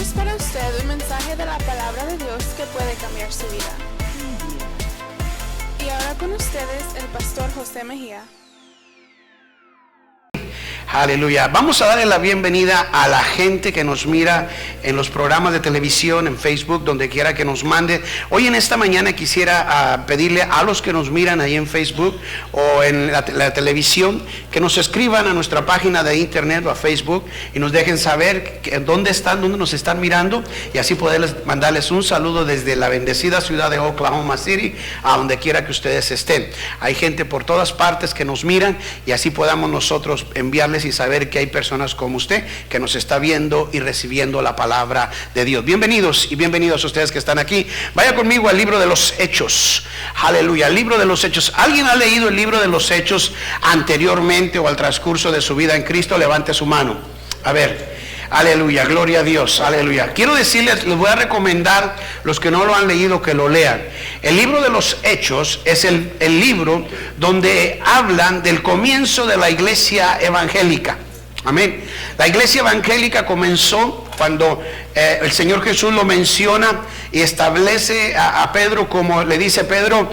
Tenemos para usted un mensaje de la palabra de Dios que puede cambiar su vida. Y ahora con ustedes el pastor José Mejía. Aleluya. Vamos a darle la bienvenida a la gente que nos mira en los programas de televisión, en Facebook, donde quiera que nos mande. Hoy en esta mañana quisiera pedirle a los que nos miran ahí en Facebook o en la televisión que nos escriban a nuestra página de internet o a Facebook y nos dejen saber dónde nos están mirando, y así poderles mandarles un saludo desde la bendecida ciudad de Oklahoma City a donde quiera que ustedes estén. Hay gente por todas partes que nos miran y así podamos nosotros enviarles y saber que hay personas como usted que nos está viendo y recibiendo la palabra de Dios. Bienvenidos y bienvenidos a ustedes que están aquí. Vaya conmigo al libro de los Hechos. Aleluya, el libro de los Hechos. ¿Alguien ha leído el libro de los Hechos anteriormente o al transcurso de su vida en Cristo? Levante su mano. A ver. Aleluya, gloria a Dios, aleluya. Quiero decirles, les voy a recomendar, los que no lo han leído, que lo lean. El libro de los Hechos es el libro donde hablan del comienzo de la iglesia evangélica. Amén. La iglesia evangélica comenzó cuando el Señor Jesús lo menciona y establece a Pedro, como le dice Pedro,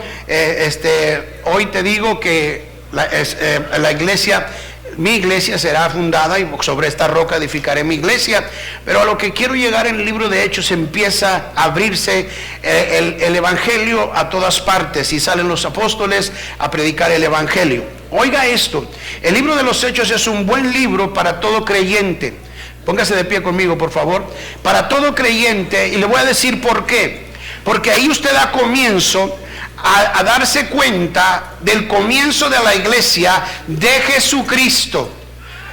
hoy te digo que la iglesia, mi iglesia será fundada y sobre esta roca edificaré mi iglesia. Pero a lo que quiero llegar en el libro de Hechos, empieza a abrirse el evangelio a todas partes y salen los apóstoles a predicar el evangelio. Oiga esto, el libro de los Hechos es un buen libro para todo creyente. Póngase de pie conmigo, por favor. Para todo creyente, y le voy a decir por qué. Porque ahí usted da comienzo a darse cuenta del comienzo de la iglesia de Jesucristo.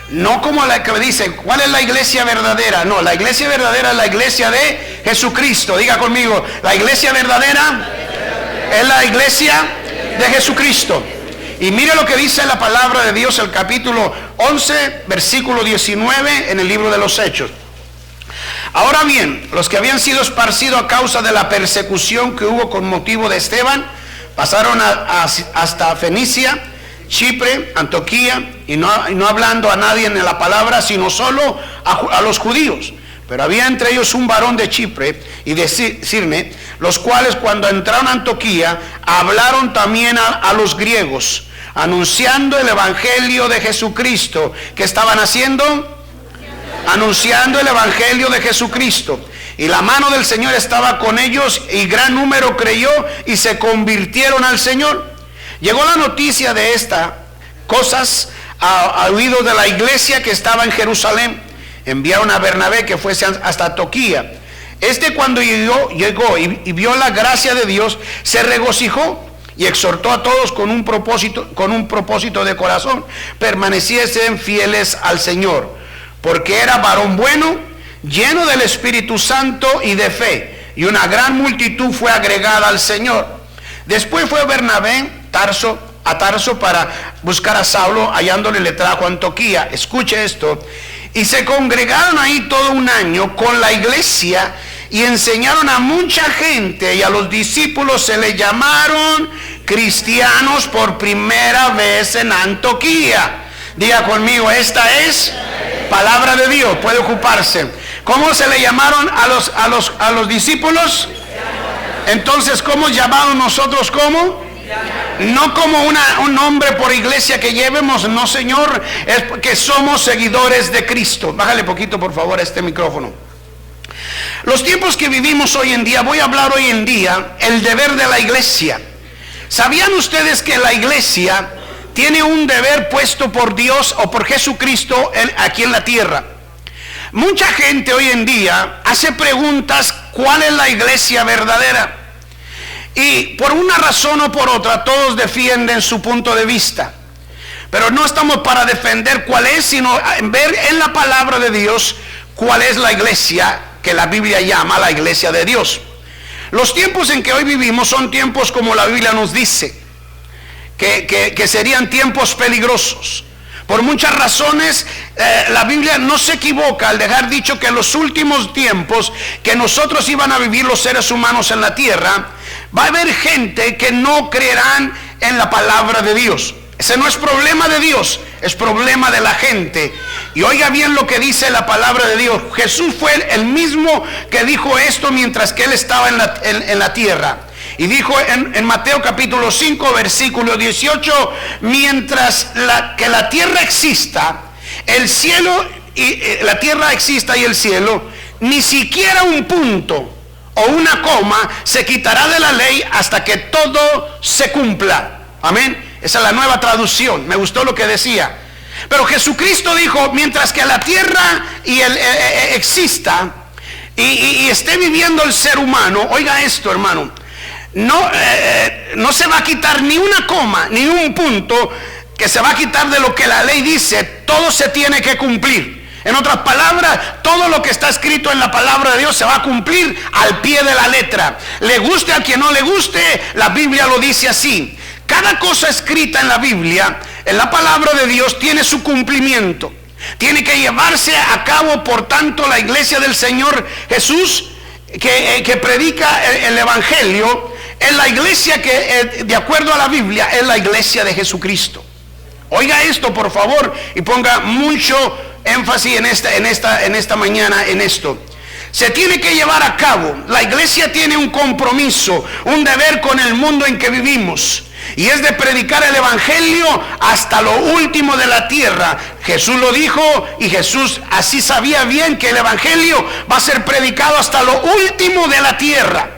No como la que dice, ¿cuál es la iglesia verdadera? No, la iglesia verdadera es la iglesia de Jesucristo. Diga conmigo, la iglesia verdadera es la iglesia de Jesucristo. Y mire lo que dice la palabra de Dios, el capítulo 11, versículo 19 en el libro de los Hechos. Ahora bien, los que habían sido esparcidos a causa de la persecución que hubo con motivo de Esteban, pasaron hasta Fenicia, Chipre, Antioquía, y no hablando a nadie en la palabra, sino solo a los judíos. Pero había entre ellos un varón de Chipre y de Cirne, los cuales cuando entraron a Antioquía, hablaron también a los griegos, anunciando el evangelio de Jesucristo. ¿Qué estaban haciendo? Anunciando el evangelio de Jesucristo. Y la mano del Señor estaba con ellos, y gran número creyó y se convirtieron al Señor. Llegó la noticia de estas cosas a oídos de la iglesia que estaba en Jerusalén. Enviaron a Bernabé que fuese hasta Antioquía. Cuando llegó y vio la gracia de Dios, se regocijó y exhortó a todos con un propósito de corazón, permaneciesen fieles al Señor, porque era varón bueno, lleno del Espíritu Santo y de fe, y una gran multitud fue agregada al Señor. Después fue Bernabé a Tarso para buscar a Saulo, hallándole le trajo a Antioquía. Escuche esto. Y se congregaron ahí todo un año con la iglesia y enseñaron a mucha gente, y a los discípulos se les llamaron cristianos por primera vez en Antioquía. Diga conmigo, esta es palabra de Dios, puede ocuparse. ¿Cómo se le llamaron a los discípulos? Entonces, ¿cómo llamaron nosotros? ¿Cómo? No como un nombre por iglesia que llevemos, no, Señor, es porque somos seguidores de Cristo. Bájale poquito, por favor, a este micrófono. Los tiempos que vivimos hoy en día, voy a hablar hoy en día el deber de la iglesia. ¿Sabían ustedes que la iglesia tiene un deber puesto por Dios o por Jesucristo aquí en la tierra? Mucha gente hoy en día hace preguntas, ¿cuál es la iglesia verdadera? Y por una razón o por otra, todos defienden su punto de vista. Pero no estamos para defender cuál es, sino ver en la palabra de Dios cuál es la iglesia que la Biblia llama la iglesia de Dios. Los tiempos en que hoy vivimos son tiempos, como la Biblia nos dice, que serían tiempos peligrosos. Por muchas razones, la Biblia no se equivoca al dejar dicho que en los últimos tiempos que nosotros iban a vivir los seres humanos en la tierra, va a haber gente que no creerán en la palabra de Dios. Ese no es problema de Dios, es problema de la gente. Y oiga bien lo que dice la palabra de Dios. Jesús fue el mismo que dijo esto mientras que Él estaba en la tierra. Y dijo en Mateo capítulo 5 versículo 18, mientras que la tierra exista, el cielo y la tierra exista y el cielo, ni siquiera un punto o una coma se quitará de la ley hasta que todo se cumpla. Amén. Esa es la nueva traducción. Me gustó lo que decía. Pero Jesucristo dijo, mientras que la tierra exista y esté viviendo el ser humano, oiga esto, hermano, no se va a quitar ni una coma, ni un punto que se va a quitar de lo que la ley dice. Todo se tiene que cumplir. En otras palabras, todo lo que está escrito en la palabra de Dios se va a cumplir al pie de la letra. Le guste a quien no le guste, la Biblia lo dice así. Cada cosa escrita en la Biblia, en la palabra de Dios, tiene su cumplimiento. Tiene que llevarse a cabo. Por tanto, la iglesia del Señor Jesús, que predica el Evangelio, es la iglesia que, de acuerdo a la Biblia, es la iglesia de Jesucristo. Oiga esto, por favor, y ponga mucho énfasis en esta mañana en esto. Se tiene que llevar a cabo. La iglesia tiene un compromiso, un deber con el mundo en que vivimos, y es de predicar el Evangelio hasta lo último de la tierra. Jesús lo dijo, y Jesús así sabía bien que el Evangelio va a ser predicado hasta lo último de la tierra.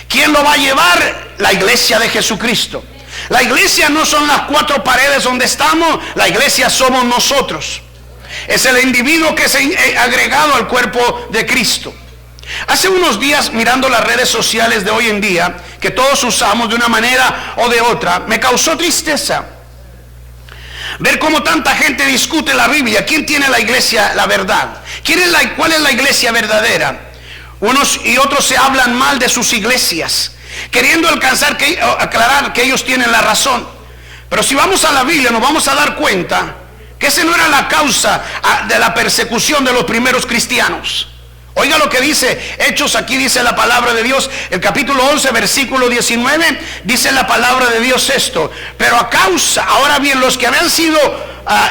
¿Quién lo va a llevar? La iglesia de Jesucristo. La iglesia no son las cuatro paredes donde estamos, la iglesia somos nosotros. Es el individuo que es agregado al cuerpo de Cristo. Hace unos días, mirando las redes sociales de hoy en día, que todos usamos de una manera o de otra, me causó tristeza ver cómo tanta gente discute la Biblia. ¿Quién tiene la iglesia la verdad? ¿Cuál es la iglesia verdadera? Unos y otros se hablan mal de sus iglesias, queriendo aclarar que ellos tienen la razón. Pero si vamos a la Biblia, nos vamos a dar cuenta que esa no era la causa de la persecución de los primeros cristianos. Oiga lo que dice Hechos, aquí dice la palabra de Dios, el capítulo 11, versículo 19, dice la palabra de Dios esto: pero ahora bien, los que habían sido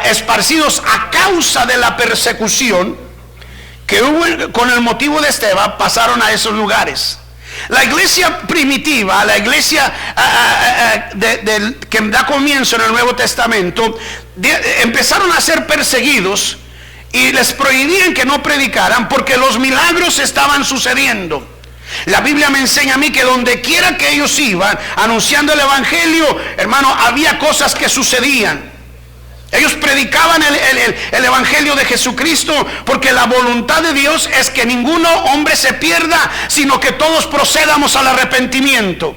esparcidos a causa de la persecución que hubo con el motivo de Esteban, pasaron a esos lugares. La iglesia primitiva, la iglesia que da comienzo en el Nuevo Testamento, empezaron a ser perseguidos y les prohibían que no predicaran porque los milagros estaban sucediendo. La Biblia me enseña a mí que donde quiera que ellos iban anunciando el Evangelio, hermano, había cosas que sucedían. Ellos predicaban el Evangelio de Jesucristo, porque la voluntad de Dios es que ningún hombre se pierda, sino que todos procedamos al arrepentimiento.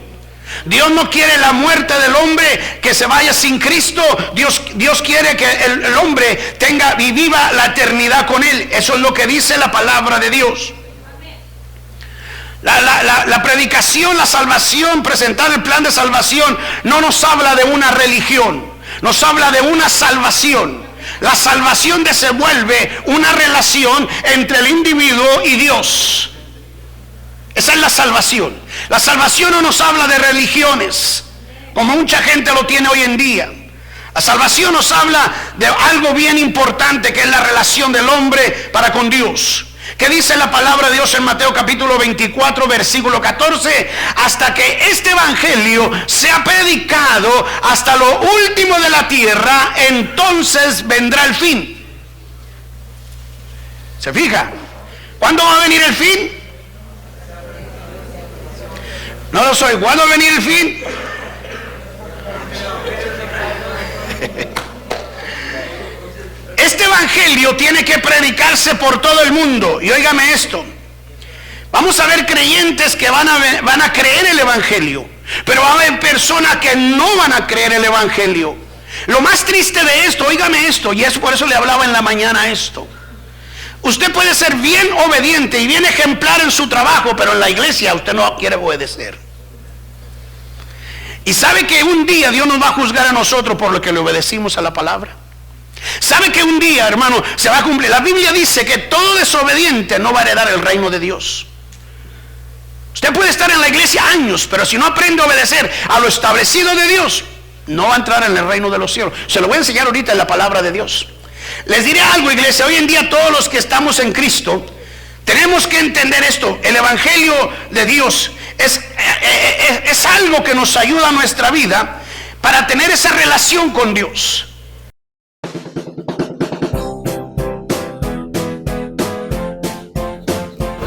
Dios no quiere la muerte del hombre, que se vaya sin Cristo. Dios quiere que el hombre tenga y viva la eternidad con Él. Eso es lo que dice la palabra de Dios. La predicación, la salvación, presentar el plan de salvación, no nos habla de una religión. Nos habla de una salvación. La salvación desenvuelve una relación entre el individuo y Dios. Esa es la salvación. La salvación no nos habla de religiones, como mucha gente lo tiene hoy en día. La salvación nos habla de algo bien importante, que es la relación del hombre para con Dios. ¿Qué dice la palabra de Dios en Mateo capítulo 24, versículo 14? Hasta que este evangelio sea predicado hasta lo último de la tierra, entonces vendrá el fin. ¿Se fija? ¿Cuándo va a venir el fin? No lo soy. ¿Cuándo va a venir el fin? Este evangelio tiene que predicarse por todo el mundo. Y óigame esto: vamos a ver creyentes que van a creer el evangelio, pero va a haber personas que no van a creer el evangelio. Lo más triste de esto, óigame esto, y es por eso le hablaba en la mañana esto: usted puede ser bien obediente y bien ejemplar en su trabajo, pero en la iglesia usted no quiere obedecer. Y sabe que un día Dios nos va a juzgar a nosotros por lo que le obedecimos a la palabra. Sabe que un día, hermano, se va a cumplir. La Biblia dice que todo desobediente no va a heredar el reino de Dios. Usted puede estar en la iglesia años, pero si no aprende a obedecer a lo establecido de Dios, no va a entrar en el reino de los cielos. Se lo voy a enseñar ahorita en la palabra de Dios. Les diré algo, iglesia. Hoy en día todos los que estamos en Cristo tenemos que entender esto. El evangelio de Dios es algo que nos ayuda a nuestra vida para tener esa relación con Dios.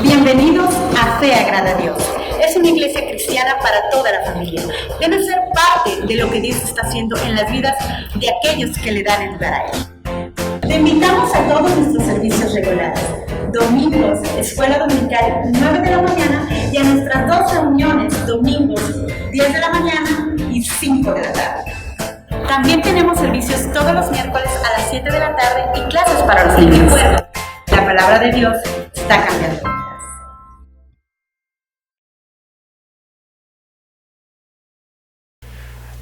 Bienvenidos a Fe Agrada a Dios. Es una iglesia cristiana para toda la familia. Debe ser parte de lo que Dios está haciendo en las vidas de aquellos que le dan el lugar a Él. Te invitamos a todos nuestros servicios regulares. Domingos, escuela dominical 9 de la mañana, y a nuestras 2 reuniones, domingos 10 de la mañana y 5 de la tarde. También tenemos servicios todos los miércoles a las 7 de la tarde y clases para los niños. Recuerda, la palabra de Dios está cambiando.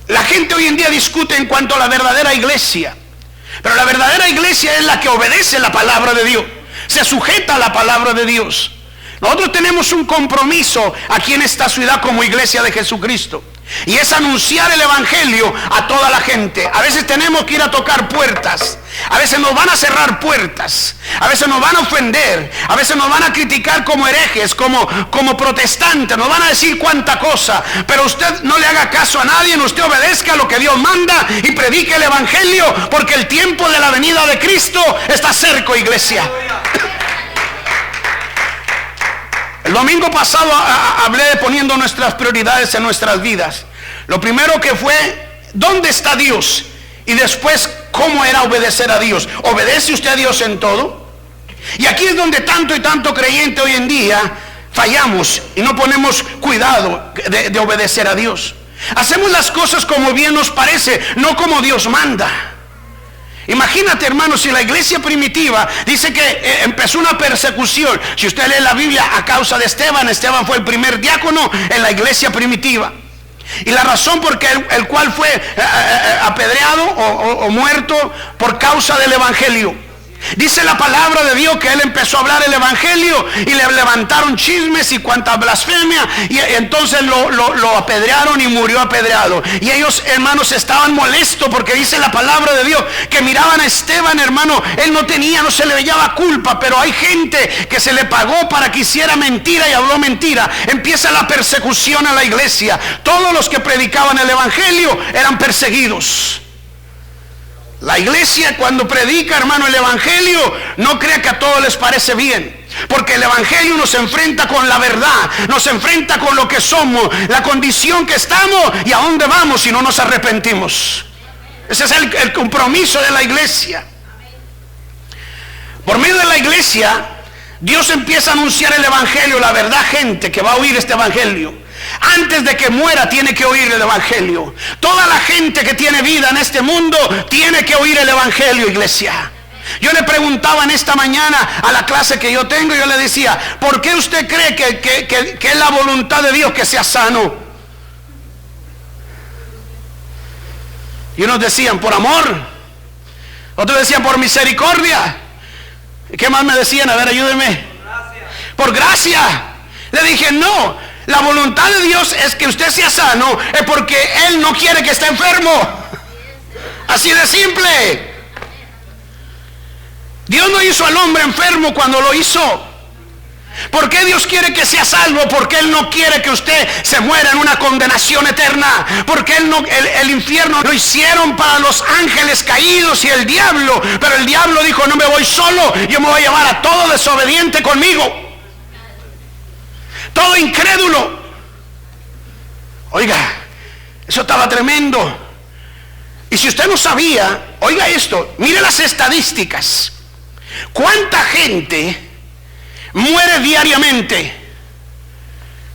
La gente hoy en día discute en cuanto a la verdadera iglesia, pero la verdadera iglesia es la que obedece la palabra de Dios, se sujeta a la palabra de Dios. Nosotros tenemos un compromiso aquí en esta ciudad como iglesia de Jesucristo, y es anunciar el evangelio a toda la gente. A veces tenemos que ir a tocar puertas, a veces nos van a cerrar puertas, a veces nos van a ofender, a veces nos van a criticar como herejes, como protestantes, nos van a decir cuánta cosa, pero usted no le haga caso a nadie, usted obedezca lo que Dios manda y predique el evangelio, porque el tiempo de la venida de Cristo está cerca, iglesia. El domingo pasado hablé de poniendo nuestras prioridades en nuestras vidas. Lo primero que fue, ¿dónde está Dios? Y después, ¿cómo era obedecer a Dios? ¿Obedece usted a Dios en todo? Y aquí es donde tanto y tanto creyente hoy en día fallamos y no ponemos cuidado de obedecer a Dios. Hacemos las cosas como bien nos parece, no como Dios manda. Imagínate, hermanos, si la iglesia primitiva dice que empezó una persecución. Si usted lee la Biblia, a causa de Esteban fue el primer diácono en la iglesia primitiva. Y la razón por el cual fue apedreado o muerto por causa del evangelio. Dice la palabra de Dios que él empezó a hablar el evangelio y le levantaron chismes y cuanta blasfemia, y entonces lo apedrearon y murió apedreado. Y ellos, hermanos, estaban molestos porque dice la palabra de Dios que miraban a Esteban, hermano, él no se le veía culpa, pero hay gente que se le pagó para que hiciera mentira y habló mentira. Empieza la persecución a la iglesia. Todos los que predicaban el evangelio eran perseguidos. La iglesia, cuando predica, hermano, el evangelio, no crea que a todos les parece bien, porque el evangelio nos enfrenta con la verdad, nos enfrenta con lo que somos, la condición que estamos y a dónde vamos si no nos arrepentimos. Ese es el compromiso de la iglesia. Por medio de la iglesia, Dios empieza a anunciar el evangelio, la verdad, gente que va a oír este evangelio. Antes de que muera tiene que oír el evangelio. Toda la gente que tiene vida en este mundo tiene que oír el evangelio, iglesia. Yo le preguntaba en esta mañana a la clase que yo tengo, yo le decía, ¿por qué usted cree que es la voluntad de Dios que sea sano? Y unos decían por amor, otros decían por misericordia. ¿Y qué más me decían? A ver, ayúdenme. Por gracia. Le dije, no. La voluntad de Dios es que usted sea sano, es porque Él no quiere que esté enfermo. Así de simple. Dios no hizo al hombre enfermo cuando lo hizo. ¿Por qué Dios quiere que sea salvo? Porque Él no quiere que usted se muera en una condenación eterna. Porque el infierno lo hicieron para los ángeles caídos y el diablo. Pero el diablo dijo, no me voy solo, yo me voy a llevar a todo desobediente conmigo. Todo incrédulo. Oiga, eso estaba tremendo. Y si usted no sabía, oiga esto, mire las estadísticas. ¿Cuánta gente muere diariamente?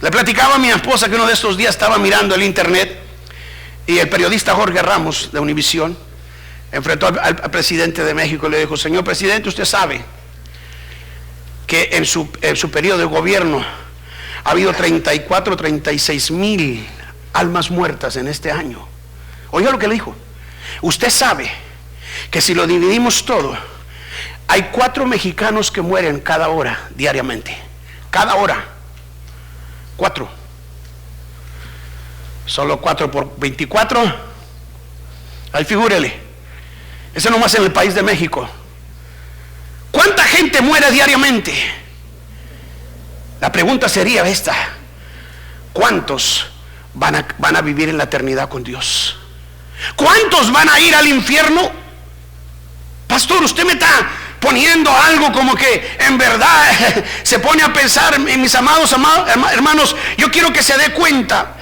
Le platicaba a mi esposa que uno de estos días estaba mirando el internet y el periodista Jorge Ramos de Univisión enfrentó al presidente de México y le dijo, señor presidente, usted sabe que en su periodo de gobierno ha habido 36 mil almas muertas en este año. Oiga lo que le dijo. Usted sabe que si lo dividimos todo, hay 4 mexicanos que mueren cada hora, diariamente. Cada hora. 4. Solo 4 por 24. Ahí figúrele, eso nomás en el país de México. ¿Cuánta gente muere diariamente? La pregunta sería esta: ¿cuántos van a vivir en la eternidad con Dios? ¿Cuántos van a ir al infierno? Pastor, usted me está poniendo algo como que en verdad se pone a pensar. Mis amados hermanos, yo quiero que se dé cuenta,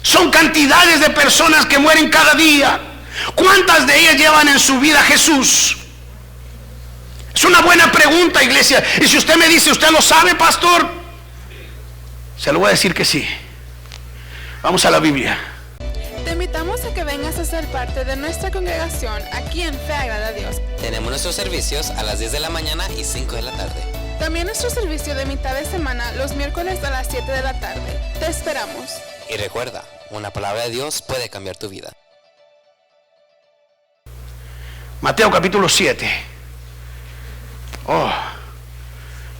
son cantidades de personas que mueren cada día. ¿Cuántas de ellas llevan en su vida a Jesús? Es una buena pregunta, iglesia. Y si usted me dice, ¿usted lo sabe, pastor?, se lo voy a decir que sí. Vamos a la Biblia. Te invitamos a que vengas a ser parte de nuestra congregación aquí en Fe Agrada a Dios. Tenemos nuestros servicios a las 10 de la mañana y 5 de la tarde. También nuestro servicio de mitad de semana los miércoles a las 7 de la tarde. Te esperamos. Y recuerda, una palabra de Dios puede cambiar tu vida. Mateo capítulo 7.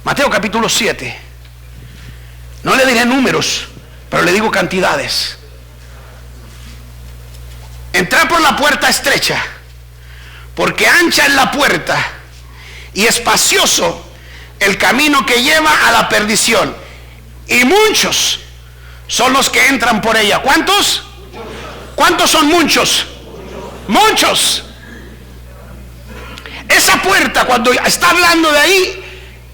Mateo capítulo 7. No le diré números, pero le digo cantidades. Entrad por la puerta estrecha, porque ancha es la puerta y espacioso el camino que lleva a la perdición, y muchos son los que entran por ella. ¿Cuántos? ¿Cuántos son muchos? Muchos. Esa puerta, cuando está hablando de ahí,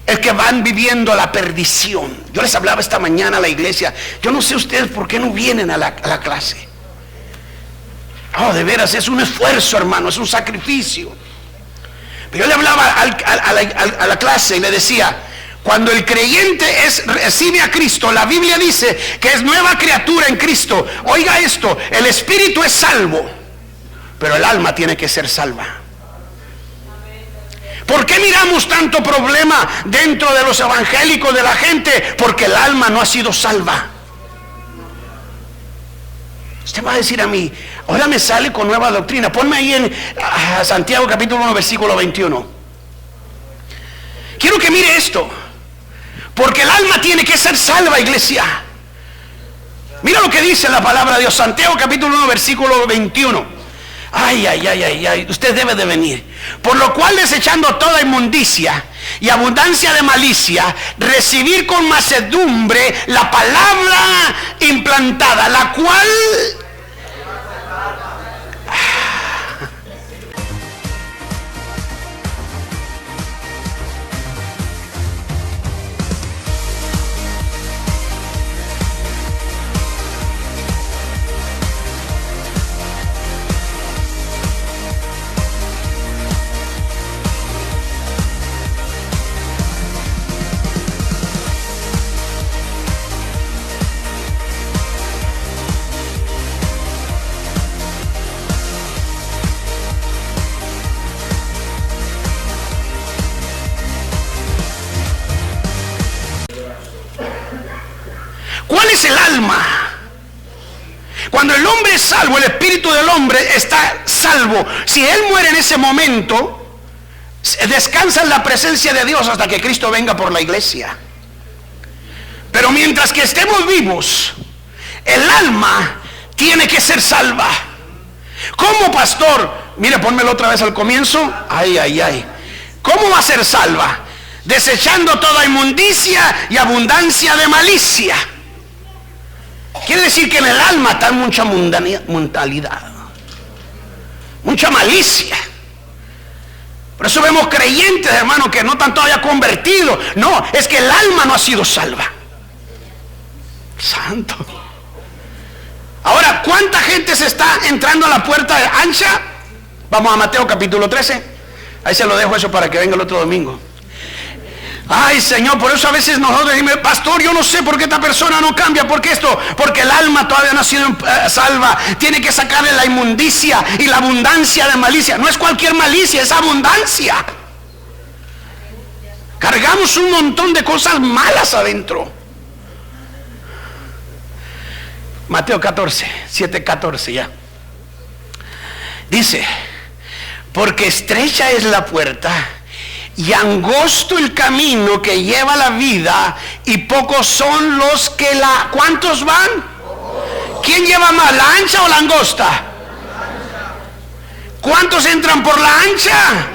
es que van viviendo la perdición. Yo les hablaba esta mañana a la iglesia. Yo no sé ustedes por qué no vienen a la clase. De veras, es un esfuerzo, hermano, es un sacrificio. Pero yo le hablaba a la clase y le decía: cuando el creyente recibe a Cristo, la Biblia dice que es nueva criatura en Cristo. Oiga esto: el espíritu es salvo, pero el alma tiene que ser salva. ¿Por qué miramos tanto problema dentro de los evangélicos, de la gente? Porque el alma no ha sido salva. Usted va a decir a mí: ahora me sale con nueva doctrina. Ponme ahí en Santiago capítulo 1 versículo 21. Quiero que mire esto, porque el alma tiene que ser salva, iglesia. Mira lo que dice la palabra de Dios, Santiago capítulo 1 versículo 21. Ay, usted debe de venir. Por lo cual, desechando toda inmundicia y abundancia de malicia, recibir con mansedumbre la palabra implantada, la cual ¿cuál es el alma? Cuando el hombre es salvo, el espíritu del hombre está salvo. Si él muere en ese momento, descansa en la presencia de Dios hasta que Cristo venga por la iglesia. Pero mientras que estemos vivos, el alma tiene que ser salva. ¿Cómo, pastor? Mire, pónmelo otra vez al comienzo. ¿Cómo va a ser salva? Desechando toda inmundicia y abundancia de malicia. Quiere decir que en el alma está mucha mundanidad, mucha malicia. Por eso vemos creyentes, hermanos, que no están todavía convertidos. No, es que el alma no ha sido salva. Santo. Ahora, ¿cuánta gente se está entrando a la puerta ancha? Vamos a Mateo capítulo 13. Ahí se lo dejo eso para que venga el otro domingo. Ay, Señor, por eso a veces nosotros decimos: pastor, yo no sé por qué esta persona no cambia. ¿Por qué esto? Porque el alma todavía no ha sido salva. Tiene que sacarle la inmundicia y la abundancia de malicia. No es cualquier malicia, es abundancia. Cargamos un montón de cosas malas adentro. Mateo 14, 7:14 ya. Dice: porque estrecha es la puerta y angosto el camino que lleva a la vida, y pocos son los que la... ¿Cuántos van? ¿Quién lleva más, la ancha o la angosta? ¿Cuántos entran por la ancha?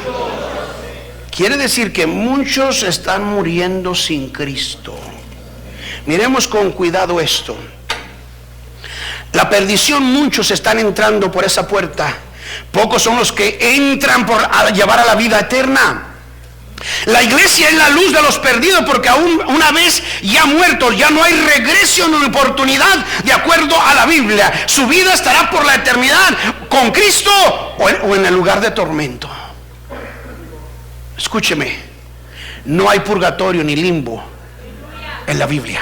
Quiere decir que muchos están muriendo sin Cristo. Miremos con cuidado esto. La perdición, muchos están entrando por esa puerta. Pocos son los que entran a llevar a la vida eterna. La iglesia es la luz de los perdidos, porque aún una vez ya muertos, ya no hay regreso ni oportunidad de acuerdo a la Biblia. Su vida estará por la eternidad con Cristo o en el lugar de tormento. Escúcheme, no hay purgatorio ni limbo en la Biblia.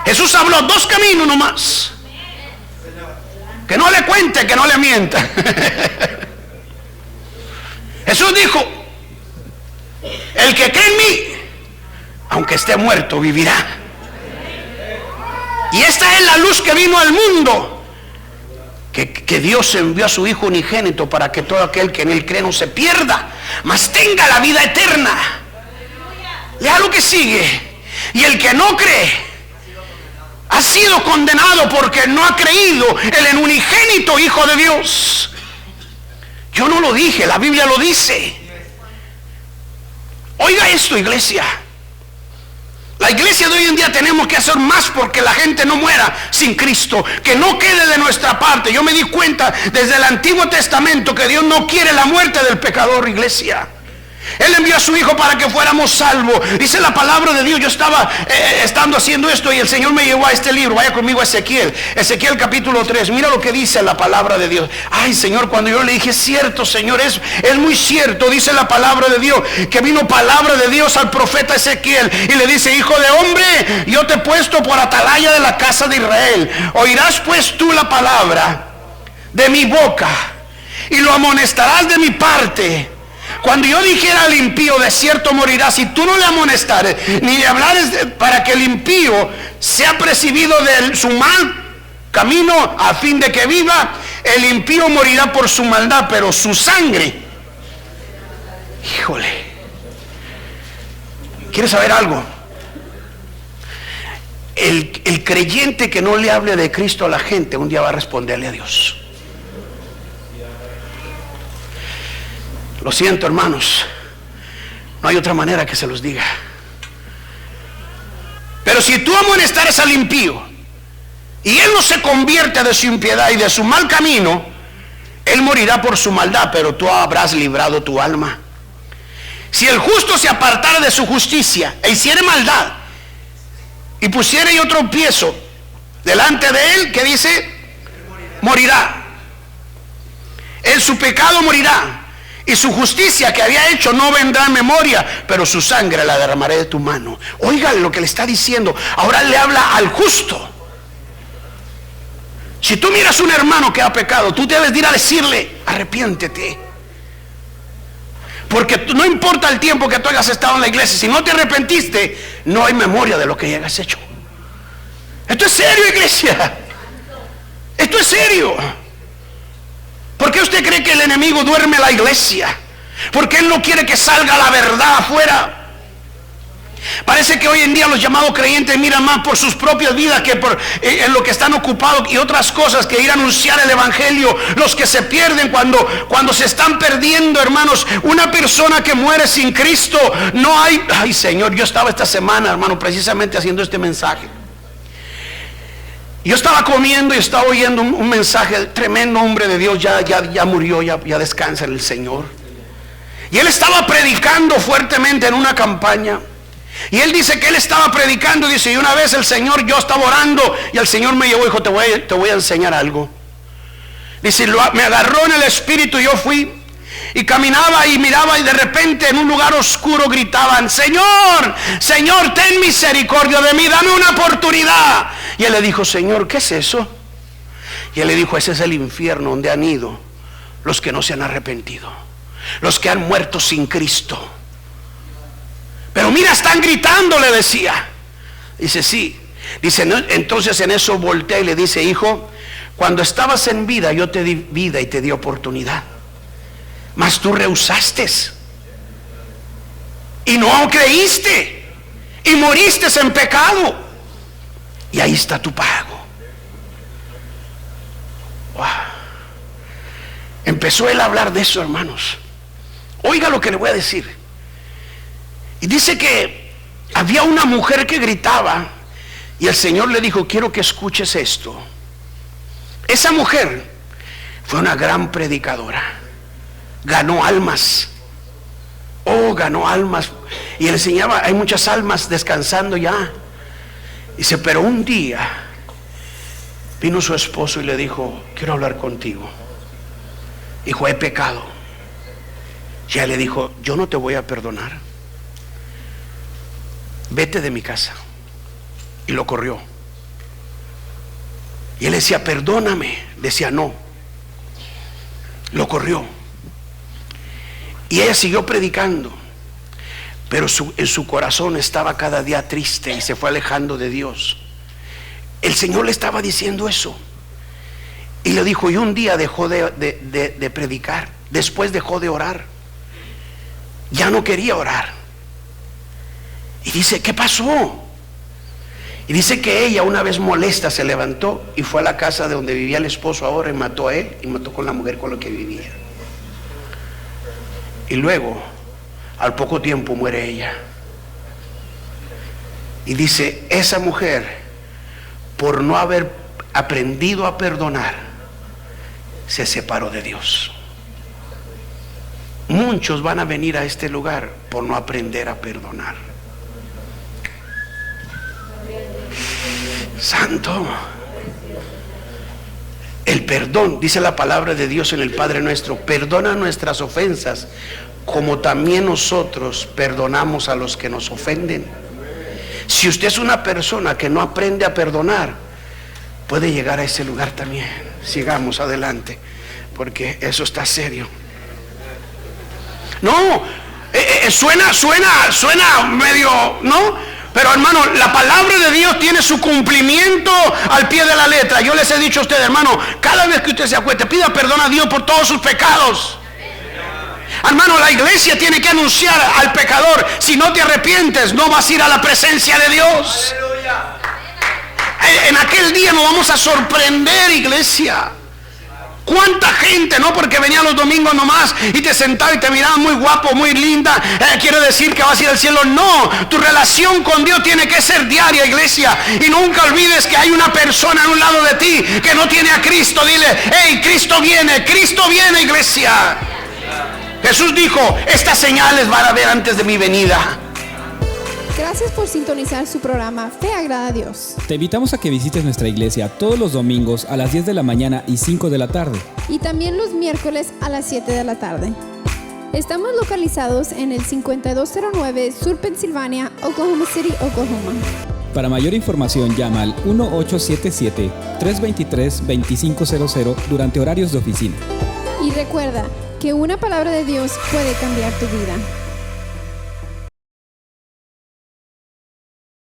Jesús habló dos caminos nomás. Que no le cuente, que no le mienta. Jesús dijo: el que cree en mí, aunque esté muerto, vivirá. Y esta es la luz que vino al mundo, que Dios envió a su Hijo unigénito para que todo aquel que en él cree no se pierda, mas tenga la vida eterna. Lea lo que sigue. Y el que no cree ha sido condenado porque no ha creído en el unigénito Hijo de Dios. Yo no lo dije, la Biblia lo dice. Oiga esto, iglesia. La iglesia de hoy en día tenemos que hacer más porque la gente no muera sin Cristo, que no quede de nuestra parte. Yo me di cuenta desde el Antiguo Testamento que Dios no quiere la muerte del pecador, iglesia. Él envió a su Hijo para que fuéramos salvos. Dice la palabra de Dios. Yo estaba estando haciendo esto y el Señor me llevó a este libro. Vaya conmigo a Ezequiel capítulo 3. Mira lo que dice la palabra de Dios. Ay, Señor, cuando yo le dije: es cierto, Señor, es muy cierto. Dice la palabra de Dios que vino palabra de Dios al profeta Ezequiel y le dice: hijo de hombre, yo te he puesto por atalaya de la casa de Israel. Oirás pues tú la palabra de mi boca y lo amonestarás de mi parte. Cuando yo dijera al impío: de cierto morirás, si tú no le amonestares ni le hablares para que el impío sea percibido de su mal camino a fin de que viva, el impío morirá por su maldad, pero su sangre, híjole, ¿quieres saber algo? El creyente que no le hable de Cristo a la gente, un día va a responderle a Dios. Lo siento, hermanos, no hay otra manera que se los diga. Pero si tú amonestares al impío y él no se convierte de su impiedad y de su mal camino, él morirá por su maldad, pero tú habrás librado tu alma. Si el justo se apartara de su justicia e hiciere maldad y pusiere yo tropiezo delante de él, ¿qué dice? Morirá. En su pecado morirá. Y su justicia que había hecho no vendrá en memoria, pero su sangre la derramaré de tu mano. Oigan lo que le está diciendo. Ahora le habla al justo. Si tú miras a un hermano que ha pecado, tú debes ir a decirle: arrepiéntete. Porque no importa el tiempo que tú hayas estado en la iglesia, si no te arrepentiste, no hay memoria de lo que hayas hecho. Esto es serio, iglesia. Esto es serio. ¿Por qué usted cree que el enemigo duerme la iglesia? Porque él no quiere que salga la verdad afuera. Parece que hoy en día los llamados creyentes miran más por sus propias vidas que por en lo que están ocupados y otras cosas que ir a anunciar el evangelio. Los que se pierden cuando se están perdiendo, hermanos, una persona que muere sin Cristo, no hay... Ay, Señor, yo estaba esta semana, hermano, precisamente haciendo este mensaje. Yo estaba comiendo y estaba oyendo un mensaje tremendo, hombre de Dios, ya murió, ya descansa en el Señor. Y él estaba predicando fuertemente en una campaña. Y él dice que él estaba predicando, dice, y una vez el Señor, yo estaba orando y el Señor me llevó y dijo: te voy a enseñar algo. Dice, me agarró en el espíritu y yo fui y caminaba y miraba y de repente en un lugar oscuro gritaban: Señor, Señor, ten misericordia de mí, dame una oportunidad. Y él le dijo: Señor, ¿qué es eso? Y él le dijo: ese es el infierno donde han ido los que no se han arrepentido, los que han muerto sin Cristo. Pero mira, están gritando, le decía. Dice: sí. Dice, no, entonces en eso voltea y le dice: hijo, cuando estabas en vida yo te di vida y te di oportunidad, mas tú rehusaste y no creíste y moriste en pecado, y ahí está tu pago. Wow. empezó él a hablar de eso, hermanos. Oiga lo que le voy a decir. Y dice que había una mujer que gritaba y el Señor le dijo: quiero que escuches esto. Esa mujer fue una gran predicadora, ganó almas. Oh, ganó almas. Y él enseñaba, hay muchas almas descansando ya. Dice, pero un día vino su esposo y le dijo: quiero hablar contigo. Dijo: he pecado. Y ella le dijo: yo no te voy a perdonar. Vete de mi casa. Y lo corrió. Y él decía: perdóname. Decía: no. Lo corrió. Y ella siguió predicando, pero en su corazón estaba cada día triste y se fue alejando de Dios. El Señor le estaba diciendo eso. Y le dijo: y un día dejó de predicar. Después dejó de orar. Ya no quería orar. Y dice: ¿qué pasó? Y dice que ella, una vez molesta, se levantó y fue a la casa de donde vivía el esposo ahora y mató a él y mató con la mujer con la que vivía. Y luego, al poco tiempo, muere ella. Y dice, esa mujer, por no haber aprendido a perdonar, se separó de Dios. Muchos van a venir a este lugar por no aprender a perdonar. Santo. El perdón, dice la palabra de Dios en el Padre Nuestro: perdona nuestras ofensas como también nosotros perdonamos a los que nos ofenden. Si usted es una persona que no aprende a perdonar, puede llegar a ese lugar también. Sigamos adelante, porque eso está serio. No, suena medio, ¿no? Pero hermano, la palabra de Dios tiene su cumplimiento al pie de la letra. Yo les he dicho a ustedes, hermano, cada vez que usted se acueste, pida perdón a Dios por todos sus pecados. Hermano, la iglesia tiene que anunciar al pecador: si no te arrepientes, no vas a ir a la presencia de Dios. En aquel día nos vamos a sorprender, iglesia. ¿Cuánta gente, no porque venía los domingos nomás y te sentaba y te miraba muy guapo, muy linda, quiere decir que vas a ir al cielo? No, tu relación con Dios tiene que ser diaria, iglesia. Y nunca olvides que hay una persona a un lado de ti que no tiene a Cristo. Dile: hey, Cristo viene, iglesia. Jesús dijo: estas señales van a haber antes de mi venida. Gracias por sintonizar su programa Fe Agrada a Dios. Te invitamos a que visites nuestra iglesia todos los domingos a las 10 de la mañana y 5 de la tarde. Y también los miércoles a las 7 de la tarde. Estamos localizados en el 5209 Sur Pensilvania, Oklahoma City, Oklahoma. Para mayor información llama al 1877-323-2500 durante horarios de oficina. Y recuerda que una palabra de Dios puede cambiar tu vida.